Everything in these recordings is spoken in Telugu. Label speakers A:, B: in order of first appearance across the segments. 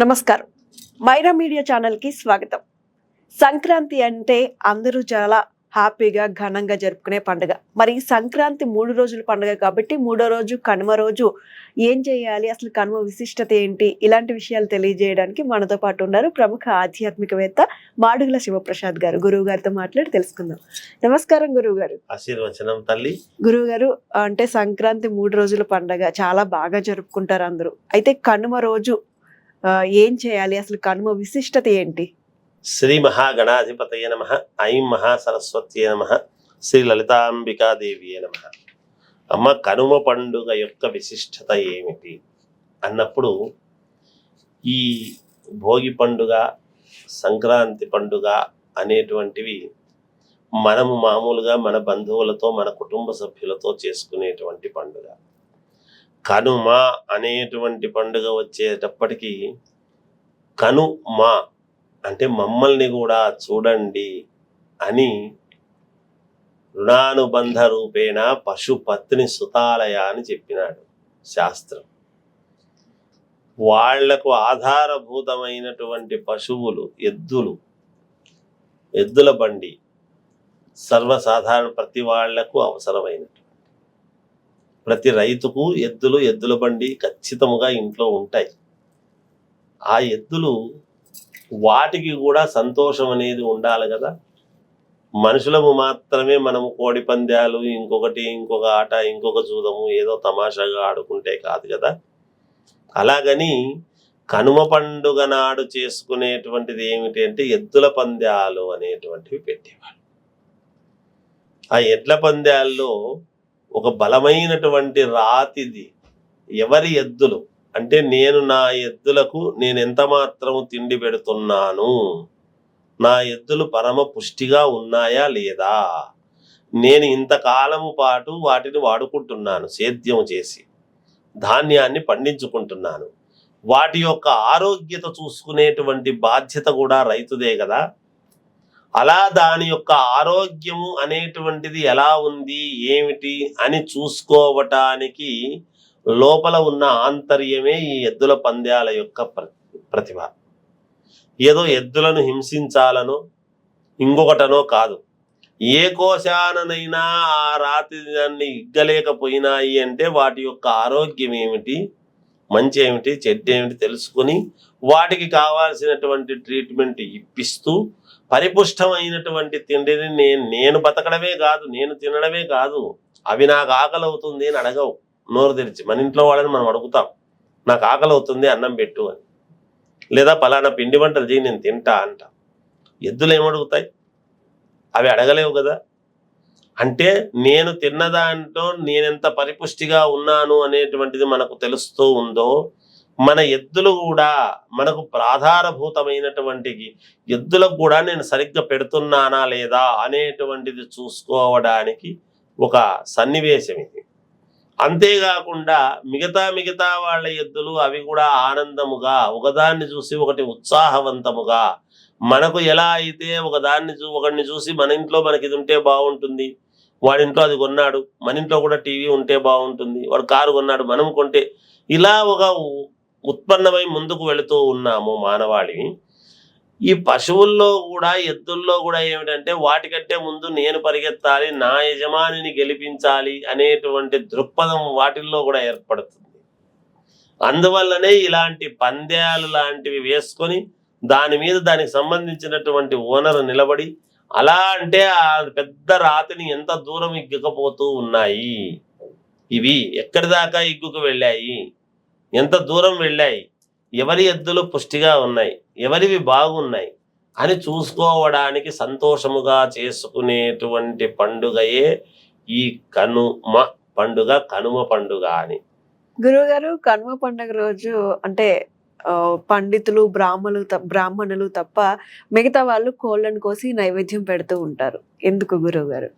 A: నమస్కారం. మైరా మీడియా ఛానల్కి స్వాగతం. సంక్రాంతి అంటే అందరూ చాలా హ్యాపీగా ఘనంగా జరుపుకునే పండుగ. మరి సంక్రాంతి 3 రోజుల పండుగ కాబట్టి మూడో రోజు కనుమ రోజు ఏం చేయాలి, అసలు కనుమ విశిష్టత ఏంటి, ఇలాంటి విషయాలు తెలియజేయడానికి మనతో పాటు ఉన్నారు ప్రముఖ ఆధ్యాత్మికవేత్త మాడుగుల శివప్రసాద్ గారు. గురువు గారితో మాట్లాడి తెలుసుకుందాం. నమస్కారం గురువు గారు.
B: ఆశీర్వచనం తల్లి.
A: గురువు గారు, అంటే సంక్రాంతి 3 రోజుల పండుగ చాలా బాగా జరుపుకుంటారు అందరూ. అయితే కనుమ రోజు ఏం చేయాలి, అసలు కనుమ విశిష్టత ఏంటి?
B: శ్రీ మహాగణాధిపతయ నమః. ఐం మహాసరస్వత్యే నమః. శ్రీ లలితాంబికాదేవియే నమః. అమ్మ, కనుమ పండుగ యొక్క విశిష్టత ఏమిటి అన్నప్పుడు, ఈ భోగి పండుగ, సంక్రాంతి పండుగ అనేటువంటివి మనము మామూలుగా మన బంధువులతో, మన కుటుంబ సభ్యులతో చేసుకునేటువంటి పండుగ. కనుమ అనేటువంటి పండుగ వచ్చేటప్పటికి కనుమ అంటే మమ్మల్ని కూడా చూడండి అని రుణానుబంధ రూపేణ పశుపత్ని సుతాలయ అని చెప్పినాడు శాస్త్రం. వాళ్లకు ఆధారభూతమైనటువంటి పశువులు, ఎద్దుల బండి సర్వసాధారణ ప్రతి వాళ్లకు అవసరమైనటువంటి, ప్రతి రైతుకు ఎద్దుల బండి ఖచ్చితంగా ఇంట్లో ఉంటాయి. ఆ ఎద్దులు, వాటికి కూడా సంతోషం అనేది ఉండాలి కదా. మనుషులము మాత్రమే మనము కోడి పందాలు, ఇంకొక ఆట, ఇంకొక చూదము, ఏదో తమాషాగా ఆడుకుంటే కాదు కదా. అలాగని కనుమ పండుగ నాడు చేసుకునేటువంటిది ఏమిటి అంటే ఎద్దుల పందాలు అనేటువంటివి పెట్టేవాళ్ళు. ఆ ఎడ్ల పందాల్లో ఒక బలమైనటువంటి రాతిది, ఎవరి ఎద్దులు అంటే నేను నా ఎద్దులకు నేను ఎంత మాత్రము తిండి పెడుతున్నాను, నా ఎద్దులు పరమ పుష్టిగా ఉన్నాయా లేదా, నేను ఇంతకాలము పాటు వాటిని వాడుకుంటున్నాను, సేద్యం చేసి ధాన్యాన్ని పండించుకుంటున్నాను, వాటి యొక్క ఆరోగ్యత చూసుకునేటువంటి బాధ్యత కూడా రైతుదే కదా. అలా దాని యొక్క ఆరోగ్యము అనేటువంటిది ఎలా ఉంది, ఏమిటి అని చూసుకోవటానికి లోపల ఉన్న ఆంతర్యమే ఈ ఎద్దుల పందాల యొక్క ప్రతిభ. ఏదో ఎద్దులను హింసించాలనో ఇంకొకటనో కాదు. ఏ కోశాననైనా ఆ రాత్రి దాన్ని ఇగ్గలేకపోయినాయి అంటే వాటి యొక్క ఆరోగ్యం ఏమిటి, మంచి ఏమిటి, చెడ్డ ఏమిటి తెలుసుకుని వాటికి కావాల్సినటువంటి ట్రీట్మెంట్ ఇప్పిస్తూ పరిపుష్టమైనటువంటి తిండిని నేను బతకడమే కాదు, నేను తినడమే కాదు, అవి నాకు ఆకలి అవుతుంది అని అడగవు. నోరు తెరిచి మన ఇంట్లో వాళ్ళని మనం అడుగుతాం, నాకు ఆకలి అవుతుంది అన్నం పెట్టు అని, లేదా పలానా పిండి వంటలు చేయి నేను తింటా అంట. ఎద్దులు ఏమడుగుతాయి? అవి అడగలేవు కదా. అంటే నేను తిన్నదాంట్లో నేనెంత పరిపుష్టిగా ఉన్నాను అనేటువంటిది మనకు తెలుస్తూ ఉందో, మన ఎద్దులు కూడా మనకు ప్రాధారభూతమైనటువంటి ఎద్దులకు కూడా నేను సరిగ్గా పెడుతున్నానా లేదా అనేటువంటిది చూసుకోవడానికి ఒక సన్నివేశం ఇది. అంతేకాకుండా మిగతా వాళ్ళ ఎద్దులు అవి కూడా ఆనందముగా, ఒకదాన్ని చూసి ఒకటి ఉత్సాహవంతముగా, మనకు ఎలా అయితే ఒకడిని చూసి మన ఇంట్లో మనకి ఇది ఉంటే బాగుంటుంది, వాడింట్లో అది కొన్నాడు, మన ఇంట్లో కూడా టీవీ ఉంటే బాగుంటుంది, వాడు కారు కొన్నాడు మనం కొంటే, ఇలా ఒక ఉత్పన్నమై ముందుకు వెళుతూ ఉన్నాము మానవాళి. ఈ పశువుల్లో కూడా, ఎద్దుల్లో కూడా ఏమిటంటే వాటికంటే ముందు నేను పరిగెత్తాలి, నా యజమానిని గెలిపించాలి అనేటువంటి దృక్పథం వాటిల్లో కూడా ఏర్పడుతుంది. అందువల్లనే ఇలాంటి పందేలు లాంటివి వేసుకొని దాని మీద దానికి సంబంధించినటువంటి ఓనర్ నిలబడి, అలా అంటే ఆ పెద్ద రాతిని ఎంత దూరం ఇగ్గుకపోతూ ఉన్నాయి, ఇవి ఎక్కడి దాకా ఇగ్గుకు వెళ్ళాయి, ఎంత దూరం వెళ్ళాయి, ఎవరి ఎద్దులు పుష్టిగా ఉన్నాయి, ఎవరివి బాగున్నాయి అని చూసుకోవడానికి సంతోషముగా చేసుకునేటువంటి పండుగయే ఈ కనుమ పండుగ, కనుమ పండుగ అని.
A: గురువుగారు, కనుమ పండుగ రోజు అంటే పండితులు, బ్రాహ్మణులు తప్ప మిగతా వాళ్ళు కోళ్ళను కోసి నైవేద్యం పెడుతూ ఉంటారు. ఎందుకు గురువుగారు?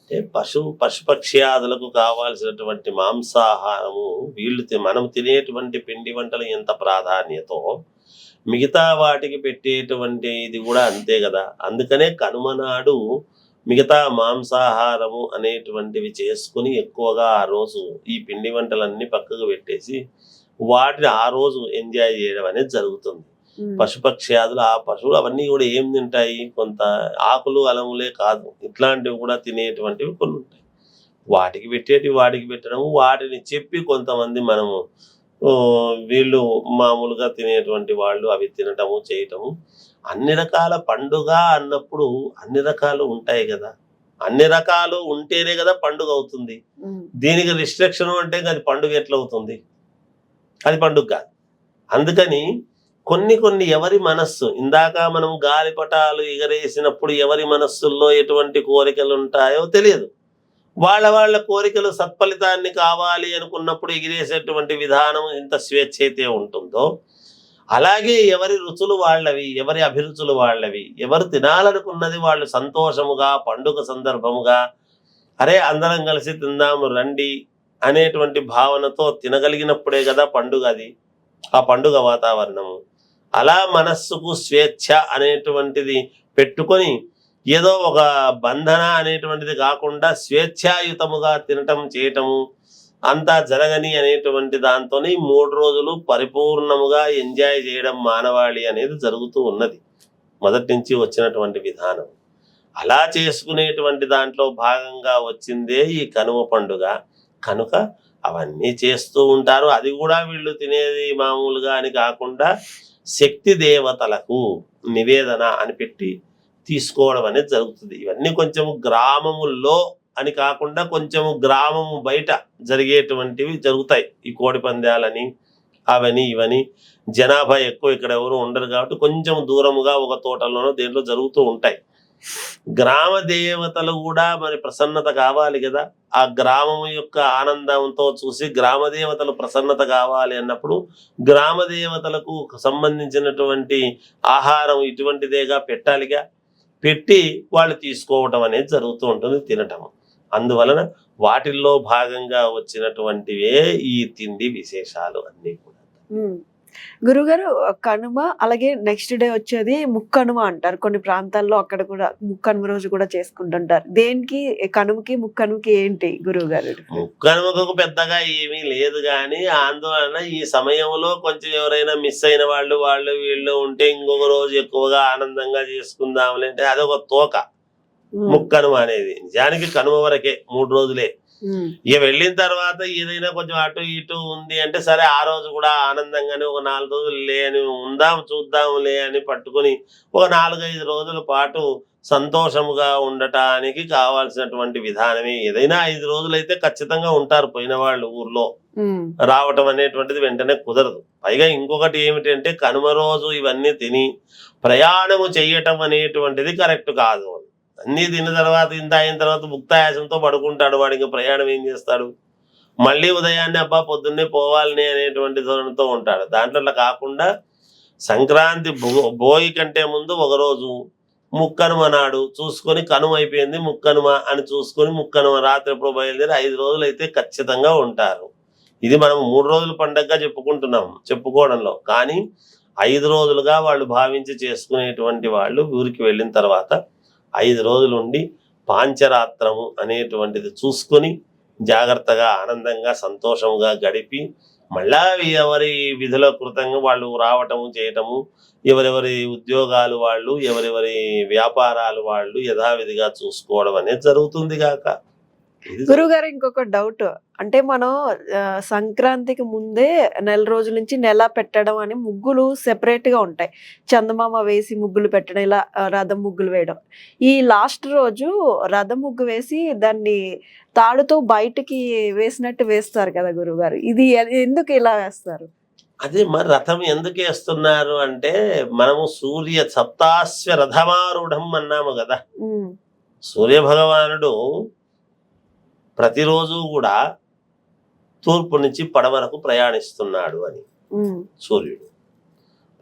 B: అంటే పశుపక్ష్యాదులకు కావాల్సినటువంటి మాంసాహారము మనం తినేటువంటి పిండి వంటలు ఎంత ప్రాధాన్యతో మిగతా వాటికి పెట్టేటువంటి ఇది కూడా అంతే కదా. అందుకనే కనుమ నాడు మిగతా మాంసాహారము అనేటువంటివి చేసుకుని ఎక్కువగా ఆ రోజు ఈ పిండి వంటలన్నీ పక్కకు పెట్టేసి వాటిని ఆ రోజు ఎంజాయ్ చేయడం అనేది జరుగుతుంది. పశుపక్ష్యాదులు ఆ పశువులు అవన్నీ కూడా ఏం తింటాయి, కొంత ఆకులు అలములే కాదు, ఇట్లాంటివి కూడా తినేటువంటివి కొన్ని ఉంటాయి. వాటికి పెట్టడం, వాటిని చెప్పి కొంతమంది మనము వీళ్ళు మామూలుగా తినేటువంటి వాళ్ళు అవి తినటము చేయటము. అన్ని రకాల పండుగ అన్నప్పుడు అన్ని రకాలు ఉంటాయి కదా, అన్ని రకాలు ఉంటేనే కదా పండుగ అవుతుంది. దీనికి రిస్ట్రిక్షన్ అంటే అది పండుగ ఎట్లా అవుతుంది, అది పండుగ కాదు. అందుకని కొన్ని ఎవరి మనస్సు, ఇందాక మనం గాలిపటాలు ఎగరేసినప్పుడు ఎవరి మనస్సుల్లో ఎటువంటి కోరికలు ఉంటాయో తెలియదు. వాళ్ళ కోరికలు సత్ఫలితాన్ని కావాలి అనుకున్నప్పుడు ఎగిరేసేటువంటి విధానం ఎంత స్వేచ్ఛ అయితే ఉంటుందో, అలాగే ఎవరి రుచులు వాళ్ళవి, ఎవరి అభిరుచులు వాళ్ళవి, ఎవరు తినాలనుకున్నది వాళ్ళు సంతోషముగా పండుగ సందర్భముగా అరే అందరం కలిసి తిందాము రండి అనేటువంటి భావనతో తినగలిగినప్పుడే కదా పండుగ, అది ఆ పండుగ వాతావరణము. అలా మనస్సుకు స్వేచ్ఛ అనేటువంటిది పెట్టుకొని ఏదో ఒక బంధన అనేటువంటిది కాకుండా స్వేచ్ఛాయుతముగా తినటం చేయటము అంతా జరగని అనేటువంటి దాంతో 3 రోజులు పరిపూర్ణముగా ఎంజాయ్ చేయడం మానవాళి అనేది జరుగుతూ ఉన్నది, మొదటి నుంచి వచ్చినటువంటి విధానం. అలా చేసుకునేటువంటి దాంట్లో భాగంగా వచ్చిందే ఈ కనుమ పండుగ. కనుక అవన్నీ చేస్తూ ఉంటారు. అది కూడా వీళ్ళు తినేది మామూలుగా అని కాకుండా శక్తి దేవతలకు నివేదన అని పెట్టి తీసుకోవడం అనేది జరుగుతుంది. ఇవన్నీ కొంచెము గ్రామముల్లో అని కాకుండా కొంచెము గ్రామము బయట జరిగేటువంటివి జరుగుతాయి. ఈ కోడి పందాలని అవని ఇవని జనాభా ఎక్కువ ఇక్కడ ఎవరు ఉండరు కాబట్టి కొంచెం దూరముగా ఒక తోటలోనో దేంట్లో జరుగుతూ ఉంటాయి. గ్రామ దేవతలు కూడా మరి ప్రసన్నత కావాలి కదా, ఆ గ్రామము యొక్క ఆనందంతో చూసి గ్రామ దేవతలు ప్రసన్నత కావాలి అన్నప్పుడు గ్రామ దేవతలకు సంబంధించినటువంటి ఆహారం ఇటువంటిదేగా పెట్టాలిగా, పెట్టి వాళ్ళు తీసుకోవటం అనేది జరుగుతూ ఉంటుంది, తినటం. అందువలన వాటిల్లో భాగంగా వచ్చినటువంటివే ఈ తిండి విశేషాలు అన్నీ కూడా.
A: గురుగారు, కనుమ అలాగే నెక్స్ట్ డే వచ్చేది ముక్కనుమ అంటారు. కొన్ని ప్రాంతాల్లో అక్కడ కూడా ముక్కనుమ రోజు కూడా చేసుకుంటుంటారు. దేనికి కనుమకి ముక్కనుమకి ఏంటి గురువు గారు?
B: ముక్కనుమకు పెద్దగా ఏమీ లేదు, కానీ ఆందోళన ఈ సమయంలో కొంచెం ఎవరైనా మిస్ అయిన వాళ్ళు వీళ్ళు ఉంటే ఇంకొక రోజు ఎక్కువగా ఆనందంగా చేసుకుందాంలే అంటే అదొక తోక. ముక్కనుమ అనేది నిజానికి కనుమ వరకే 3 రోజులే. ఇక వెళ్ళిన తర్వాత ఏదైనా కొంచెం అటు ఇటు ఉంది అంటే సరే ఆ రోజు కూడా ఆనందంగానే ఒక 4 రోజులు లే అని చూద్దాంలే అని పట్టుకుని ఒక 4-5 రోజుల పాటు సంతోషముగా ఉండటానికి కావాల్సినటువంటి విధానమే. ఏదైనా 5 రోజులైతే ఖచ్చితంగా ఉంటారు పోయిన వాళ్ళు ఊర్లో, రావటం అనేటువంటిది వెంటనే కుదరదు. పైగా ఇంకొకటి ఏమిటంటే కనుమ రోజు ఇవన్నీ తిని ప్రయాణము చెయ్యటం అనేటువంటిది కరెక్ట్ కాదు. అన్నీ తిన్న తర్వాత ఇంత అయిన తర్వాత ముక్తాయాసంతో పడుకుంటాడు, వాడికి ప్రయాణం ఏం చేస్తాడు, మళ్ళీ ఉదయాన్నే అబ్బా పొద్దున్నే పోవాలని అనేటువంటి ధోరణితో ఉంటాడు. దాంట్లో కాకుండా సంక్రాంతి భోగి కంటే ముందు ఒకరోజు ముక్కనుమ నాడు చూసుకొని కనుమ అయిపోయింది ముక్కనుమ అని చూసుకొని ముక్కనుమ రాత్రి ఎప్పుడు బయలుదేరి 5 రోజులు అయితే ఖచ్చితంగా ఉంటారు. ఇది మనం 3 రోజుల పండగగా చెప్పుకోవడంలో, కానీ 5 రోజులుగా వాళ్ళు భావించి చేసుకునేటువంటి వాళ్ళు ఊరికి వెళ్ళిన తర్వాత 5 రోజులు ఉండి పాంచరాత్రము అనేటువంటిది చూసుకొని జాగ్రత్తగా ఆనందంగా సంతోషంగా గడిపి మళ్ళా ఎవరి విధుల కృతంగా వాళ్ళు రావటము చేయటము, ఎవరెవరి ఉద్యోగాలు వాళ్ళు, ఎవరెవరి వ్యాపారాలు వాళ్ళు యథావిధిగా చూసుకోవడం అనేది జరుగుతుంది గాక.
A: గురుగారు, ఇంకొక డౌట్, అంటే మనం సంక్రాంతికి ముందే నెల రోజుల నుంచి నెల పెట్టడం అని ముగ్గులు సెపరేట్ గా ఉంటాయి. చందమామ వేసి ముగ్గులు పెట్టడం, ఇలా రథం ముగ్గులు వేయడం. ఈ లాస్ట్ రోజు రథం ముగ్గు వేసి దాన్ని తాడుతో బయటికి వేసినట్టు వేస్తారు కదా గురుగారు, ఇది ఎందుకు ఇలా వేస్తారు?
B: అదే మరి రథం ఎందుకు వేస్తున్నారు అంటే మనము సూర్య సప్తాశ్వ రథమారూఢం అన్నాము కదా. సూర్య భగవానుడు ప్రతిరోజు కూడా తూర్పు నుంచి పడమరకు ప్రయాణిస్తున్నాడు అని. సూర్యుడు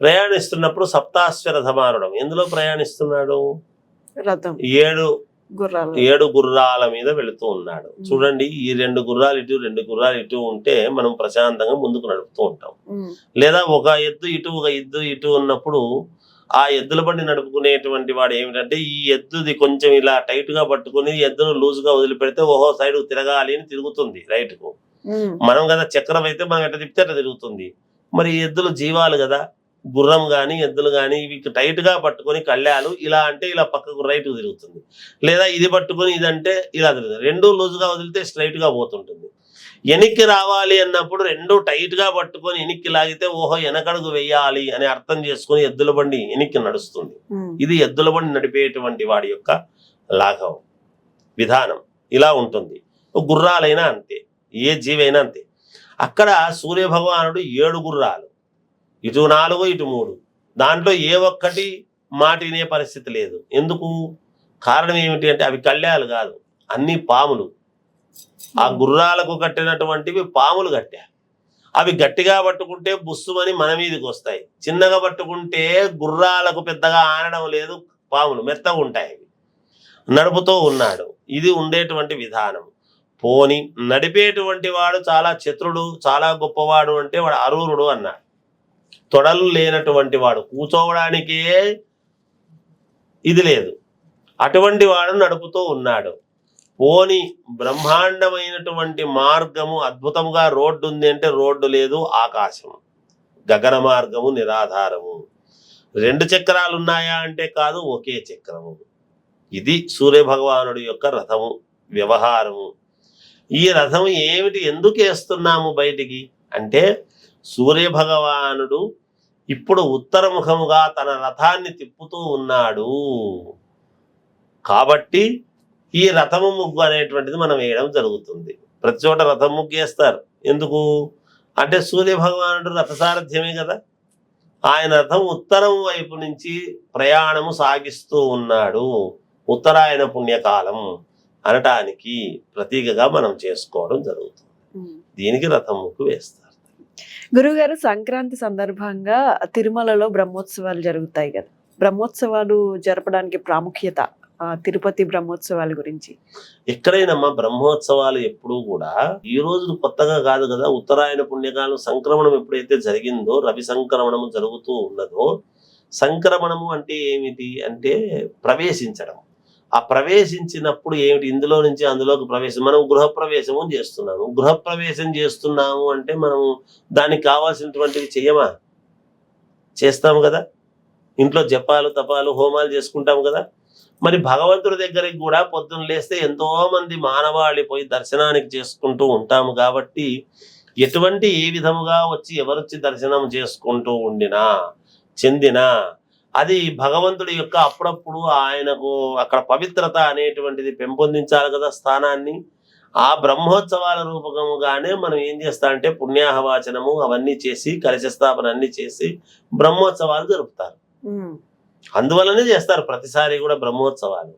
B: ప్రయాణిస్తున్నప్పుడు సప్తాశ్వ రథమారుడం ఎందులో ప్రయాణిస్తున్నాడు? 7 గుర్రాల మీద వెళుతూ ఉన్నాడు. చూడండి, ఈ 2 గుర్రాలు ఇటు 2 గుర్రాలు ఇటు ఉంటే మనం ప్రశాంతంగా ముందుకు నడుపుతూ ఉంటాం. లేదా ఒక ఎద్దు ఇటు ఒక ఎద్దు ఇటు ఉన్నప్పుడు ఆ ఎద్దుల బండి నడుపుకునేటువంటి వాడు ఏమిటంటే ఈ ఎద్దుది కొంచెం ఇలా టైట్ గా పట్టుకుని ఎద్దును లూజ్ గా వదిలిపెడితే ఓహో సైడ్ తిరగాలి అని తిరుగుతుంది రైట్ కు. మనం కదా చక్రం అయితే మనం ఎట్లా తిప్పితే అట్లా తిరుగుతుంది. మరి ఎద్దులు జీవాలు కదా, గుర్రం కానీ ఎద్దులు కానీ ఇవి టైట్ గా పట్టుకొని కళ్యాలు ఇలా అంటే ఇలా పక్కకు రైట్ తిరుగుతుంది, లేదా ఇది పట్టుకొని ఇదంటే ఇలా తిరుగుతుంది. రెండు లూజుగా వదిలితే స్ట్రైట్ గా పోతుంటుంది. వెనక్కి రావాలి అన్నప్పుడు రెండు టైట్ గా పట్టుకొని వెనక్కి లాగితే ఓహో వెనకడుగు వెయ్యాలి అని అర్థం చేసుకుని ఎద్దుల బండి వెనక్కి నడుస్తుంది. ఇది ఎద్దుల బండి నడిపేటువంటి వాడి యొక్క లాఘవం విధానం ఇలా ఉంటుంది. గుర్రాలైనా అంతే, ఏ జీవైనా అంతే. అక్కడ సూర్య భగవానుడు 7 గుర్రాలు, ఇటు 4 ఇటు 3, దాంట్లో ఏ ఒక్కటి మాట వినే పరిస్థితి లేదు. ఎందుకు? కారణం ఏమిటి అంటే అవి కళ్యాలు కాదు, అన్ని పాములు. ఆ గుర్రాలకు కట్టినటువంటివి పాములు కట్టారు. అవి గట్టిగా పట్టుకుంటే బుస్సుమని మన మీదకి వస్తాయి, చిన్నగా పట్టుకుంటే గుర్రాలకు పెద్దగా ఆనడం లేదు, పాములు మెత్తగా ఉంటాయి. నడుపుతూ ఉన్నాడు. ఇది ఉండేటువంటి విధానం. పోని నడిపేటువంటి వాడు చాలా చతురుడు, చాలా గొప్పవాడు అంటే వాడు అరూరుడు అన్నాడు. తొడలు లేనటువంటి వాడు, కూర్చోవడానికే ఇది లేదు, అటువంటి వాడు నడుపుతూ ఉన్నాడు. పోని బ్రహ్మాండమైనటువంటి మార్గము, అద్భుతంగా రోడ్డు ఉంది అంటే రోడ్డు లేదు, ఆకాశం, గగన మార్గము, నిరాధారము. 2 చక్రాలు ఉన్నాయా అంటే కాదు, ఒకే చక్రము. ఇది సూర్య భగవానుడి యొక్క రథము వ్యవహారము. ఈ రథము ఏమిటి, ఎందుకు వేస్తున్నాము బయటికి అంటే సూర్య భగవానుడు ఇప్పుడు ఉత్తరముఖముగా తన రథాన్ని తిప్పుతూ ఉన్నాడు కాబట్టి ఈ రథము ముగ్గు అనేటువంటిది మనం వేయడం జరుగుతుంది. ప్రతి చోట రథం ముగ్గు వేస్తారు. ఎందుకు అంటే సూర్య భగవానుడు రథసారథ్యమే కదా, ఆయన రథం ఉత్తరం వైపు నుంచి ప్రయాణము సాగిస్తూ ఉన్నాడు. ఉత్తరాయణ పుణ్యకాలం అనటానికి ప్రతీకగా మనం చేసుకోవడం జరుగుతుంది. దీనికి రథం ముగ్గు వేస్తారు.
A: గురుగారు, సంక్రాంతి సందర్భంగా తిరుమలలో బ్రహ్మోత్సవాలు జరుగుతాయి కదా, బ్రహ్మోత్సవాలు జరపడానికి ప్రాముఖ్యత, తిరుపతి బ్రహ్మోత్సవాల గురించి.
B: ఎక్కడైనా బ్రహ్మోత్సవాలు ఎప్పుడూ కూడా ఈ రోజు కొత్తగా కాదు కదా. ఉత్తరాయణ పుణ్యకాలం సంక్రమణం ఎప్పుడైతే జరిగిందో, రవి సంక్రమణము జరుగుతూ ఉన్నదో, సంక్రమణము అంటే ఏమిటి అంటే ప్రవేశించడం. ఆ ప్రవేశించినప్పుడు ఏమిటి, ఇందులో నుంచి అందులోకి ప్రవేశం. మనం గృహప్రవేశము చేస్తున్నాము. గృహప్రవేశం చేస్తున్నాము అంటే మనము దానికి కావాల్సినటువంటివి చెయ్యమా? చేస్తాము కదా. ఇంట్లో జపాలు తపాలు హోమాలు చేసుకుంటాము కదా. మరి భగవంతుడి దగ్గరికి కూడా పొద్దున్న లేస్తే ఎంతో మంది మానవాళి పోయి దర్శనానికి చేసుకుంటూ ఉంటాము కాబట్టి ఎటువంటి ఏ విధముగా వచ్చి ఎవరొచ్చి దర్శనం చేసుకుంటూ ఉండినా చెందినా అది భగవంతుడి యొక్క అప్పుడప్పుడు ఆయనకు అక్కడ పవిత్రత అనేటువంటిది పెంపొందించాలి కదా స్థానాన్ని. ఆ బ్రహ్మోత్సవాల రూపకముగానే మనం ఏం చేస్తా అంటే పుణ్యాహవాచనము అవన్నీ చేసి కలశ స్థాపన అన్ని చేసి బ్రహ్మోత్సవాలు జరుపుతారు. అందువల్లనే చేస్తారు ప్రతిసారి కూడా బ్రహ్మోత్సవాలు.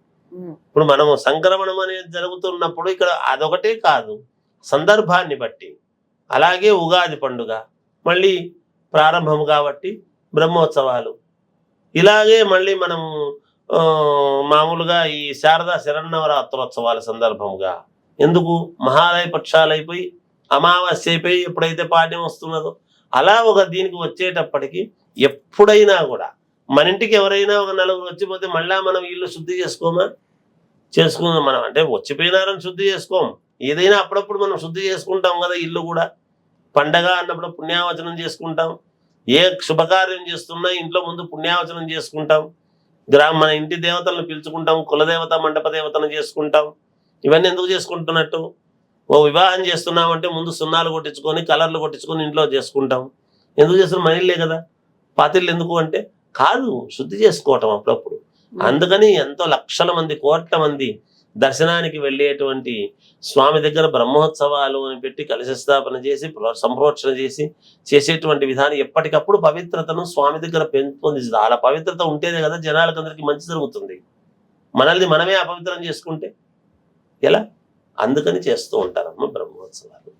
B: ఇప్పుడు మనము సంక్రమణం అనేది జరుగుతున్నప్పుడు ఇక్కడ అదొకటే కాదు, సందర్భాన్ని బట్టి. అలాగే ఉగాది పండుగ మళ్ళీ ప్రారంభం కాబట్టి బ్రహ్మోత్సవాలు. ఇలాగే మళ్ళీ మనం మామూలుగా ఈ శారదా శరన్నవరాత్రోత్సవాల సందర్భంగా ఎందుకు మహాలయ పక్షాలు అయిపోయి అమావాస్య అయిపోయి ఎప్పుడైతే పాడ్యం వస్తున్నదో అలా ఒక దీనికి వచ్చేటప్పటికి ఎప్పుడైనా కూడా మన ఇంటికి ఎవరైనా ఒక నలుగురు వచ్చిపోతే మళ్ళా మనం ఇల్లు శుద్ధి చేసుకుందాం. మనం అంటే వచ్చిపోయినారని శుద్ధి చేసుకోం, ఏదైనా అప్పుడప్పుడు మనం శుద్ధి చేసుకుంటాం కదా. ఇల్లు కూడా పండగ అన్నప్పుడు పుణ్యావచనం చేసుకుంటాం. ఏ శుభకార్యం చేస్తున్నా ఇంట్లో ముందు పుణ్యావచనం చేసుకుంటాం. మన ఇంటి దేవతలను పిలుచుకుంటాం, కులదేవత మండప దేవతను చేసుకుంటాం. ఇవన్నీ ఎందుకు చేసుకుంటున్నట్టు? ఓ వివాహం చేస్తున్నామంటే ముందు సున్నాలు కొట్టించుకొని కలర్లు కొట్టించుకొని ఇంట్లో చేసుకుంటాం. ఎందుకు చేస్తున్నాం? మన ఇల్లే కదా. పాతిళ్ళు ఎందుకు అంటే కాదు, శుద్ధి చేసుకోవటం అప్పుడప్పుడు. అందుకని ఎంతో లక్షల మంది కోట్ల మంది దర్శనానికి వెళ్ళేటువంటి స్వామి దగ్గర బ్రహ్మోత్సవాలు అని పెట్టి కలశ స్థాపన చేసి సంప్రోక్షణ చేసి చేసేటువంటి విధానం ఎప్పటికప్పుడు పవిత్రతను స్వామి దగ్గర పెంపొందిస్తుంది. అలా పవిత్రత ఉంటేనే కదా జనాలకు అందరికీ మంచి జరుగుతుంది. మనల్ని మనమే అపవిత్రం చేసుకుంటే ఎలా? అందుకని చేస్తూ ఉంటారమ్మ బ్రహ్మోత్సవాలు.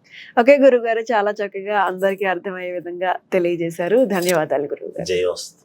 A: ఓకే గురుగారు, చాలా చక్కగా అందరికీ అర్థమయ్యే విధంగా తెలియజేశారు. ధన్యవాదాలు గురుగారు.
B: జయోస్తు.